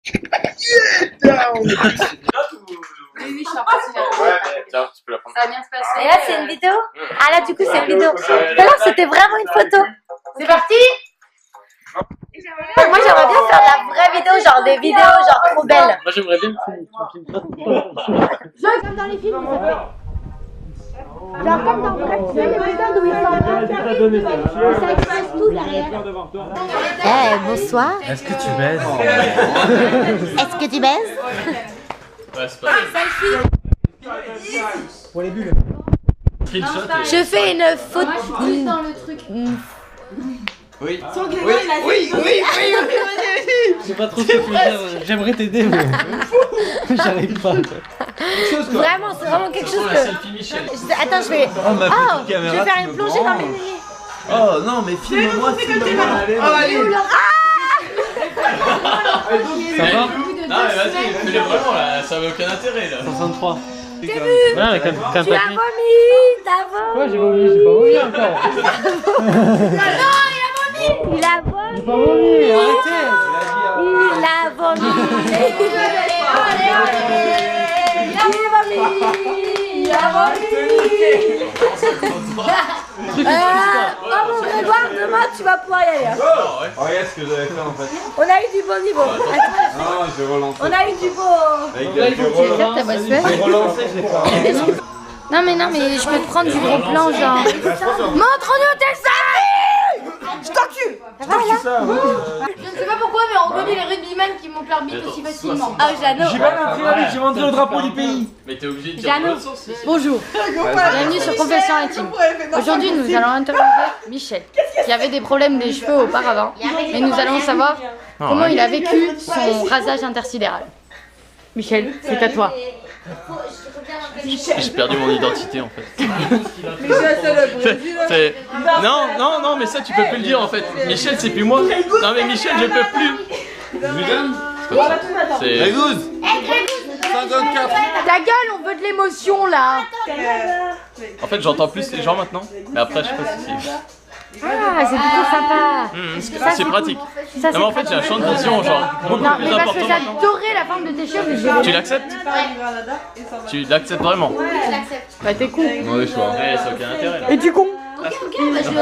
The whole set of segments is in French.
Oui, je suis impressionnée. Ouais, tiens, tu peux la prendre. Ça va bien se passer. Et là, c'est une vidéo? Ah là, du coup, c'est une vidéo. Tout à l'heure, c'était vraiment une photo. C'est parti. Moi, j'aimerais bien faire de la vraie vidéo, genre des vidéos genre trop belles. Moi, j'aimerais bien que tu filmes ça. Genre comme dans les films. Genre comme dans Black Mirror où ils s'en ça expresse tout derrière. Eh, bonsoir. Est-ce que tu baises? Est-ce que tu baises? Ouais, c'est pas Pour les bulles. Je fais une faute. Moi, je suis plus dans le truc. Oui. Je sais pas trop ce que tu veux dire. J'aimerais t'aider, mais j'arrive pas. Vraiment, c'est vraiment quelque chose que. Attends, je vais. Oh, ma Oh, petite caméra, je vais faire tu une me plongée dans branles. mes nuits. Oh non, mais filme-moi, filme-moi. Ça va? Non, mais vas-y, fais-le vraiment là, ça avait aucun intérêt là. 63. T'as vu? Ouais, mais comme Tu as papier. vomi, t'as vomi. Quoi, j'ai vomi? J'ai pas vomi encore. Il a vomi. J'ai pas vomi, arrêtez. Il a vomi. Il a vomi. Oh mon Grégoire, demain tu vas pouvoir y aller. Regarde ce que j'avais fait en fait. On a eu du bon niveau. Attends, Non, j'ai relancé. on a eu du beau. Avec la j'ai relancé, je l'ai fait. Non mais je peux te prendre du gros plan genre. Montre-nous tes seins. Je t'encule. Ça va là? Je ne sais pas pourquoi, mais on reconnaît les rugbymen qui montent leur bite aussi facilement. Oh Jeannot. J'ai pas montré la bite, j'ai montré le drapeau du pays. Mais t'es obligé de dire Jeannot. dans l'autre sens. Bonjour. Bienvenue sur Confession Intime. Aujourd'hui, nous allons interviewer Michel, qui avait des problèmes des cheveux auparavant, mais nous allons savoir comment il a vécu son rasage intersidéral. Michel, c'est à toi. J'ai perdu mon identité en fait. Non, mais ça tu peux plus le dire en fait. Michel, c'est plus moi. Non, mais Michel, je peux plus. C'est comme ça. C'est. Grégouz 54. Ta gueule, on veut de l'émotion là. En fait, j'entends plus les gens maintenant. Mais après, je sais pas si c'est. Ah, c'est plutôt sympa. C'est pratique. Ça, Non, mais en fait, j'ai un champ de vision, genre, beaucoup Non, plus mais parce important que maintenant. j'adorais la forme de tes cheveux, mais je Tu l'acceptes? Tu l'acceptes vraiment? Bah, t'es con. On est choix. Ouais, ça n'a aucun intérêt là. Et tu con. Ok, bah je On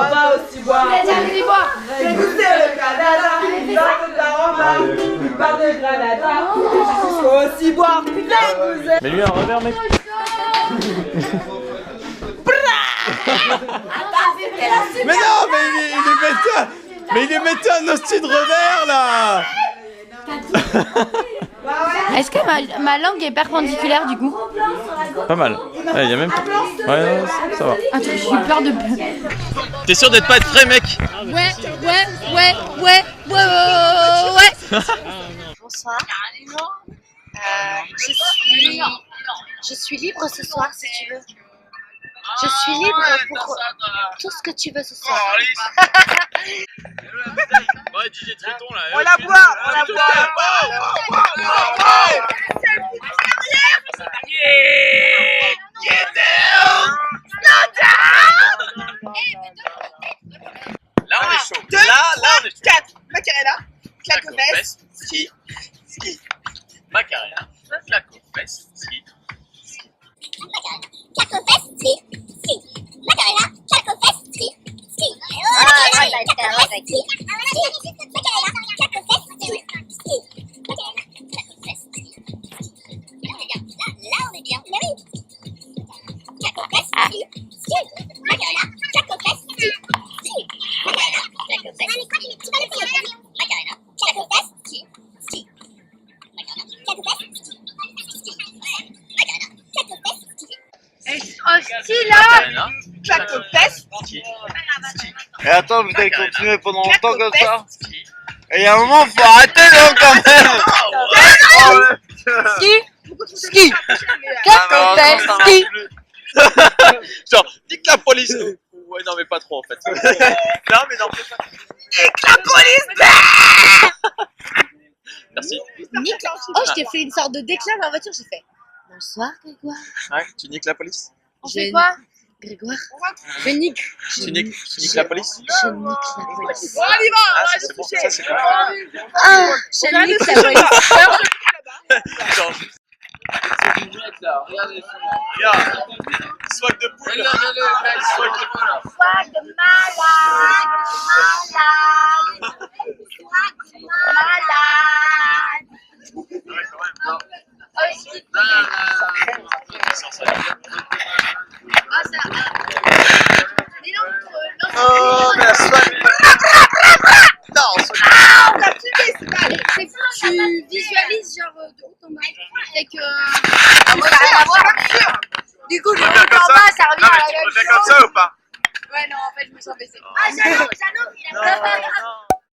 va aussi boire. allez boire. Écoutez le Canada, dans la Roma, pas de Granada. Il faut aussi boire. Putain, vous êtes. Mais lui, un revers, mec. Mais non, mais il est mété un hostie de revers là. Est-ce que ma langue est perpendiculaire du coup? Pas mal. Il y a même. Ouais, non, ça va. Attends, j'ai eu peur de. T'es sûr d'être pas être frais, mec? Bonsoir. Je suis libre ce soir si tu veux. Je suis libre pour tout ce que tu veux ce soir. Ouais, DJ Triton là. On la boit, on la boit. Là, on est chaud. 2, Là, 3, on est chaud. 4. Macarena, claque aux fesses, ski, ski. Macarena, claque aux fesses, ski. Macarena, Claque aux fesses, ski. Et attends, vous allez continuer pendant claque longtemps aux comme fesses, ça. ski. Et il y a un moment, faut arrêter là quand même. Ski. Ah, non, ça marche plus. Genre, nique la police. Ouais, non, mais pas trop en fait. Non, mais non. Nique la police. Merci. Oh, je t'ai fait une sorte de déclin dans la voiture, j'ai fait. Bonsoir Grégoire. Ouais, tu niques la police? On fait quoi? Grégoire, je nique. Tu niques la police? Je nique la police. Bon, on y va, Ah, ça c'est bon, ça c'est bon. Ah, je nique la police. Genre, regarde, swag de poule. Swag de poule. Swag de malade, malade. Ouais, quand même, non. Oh, mais la swag. Non, swag. Tu visualises genre de haut en bas et que ça n'a rien à voir. du coup, Tu me fais comme ça? ça revient Non, à mais la tu même me fais chose. comme ça ou pas? Ouais, non, en fait, je me sens baissée. Ah, Jeannot, il a Non, non.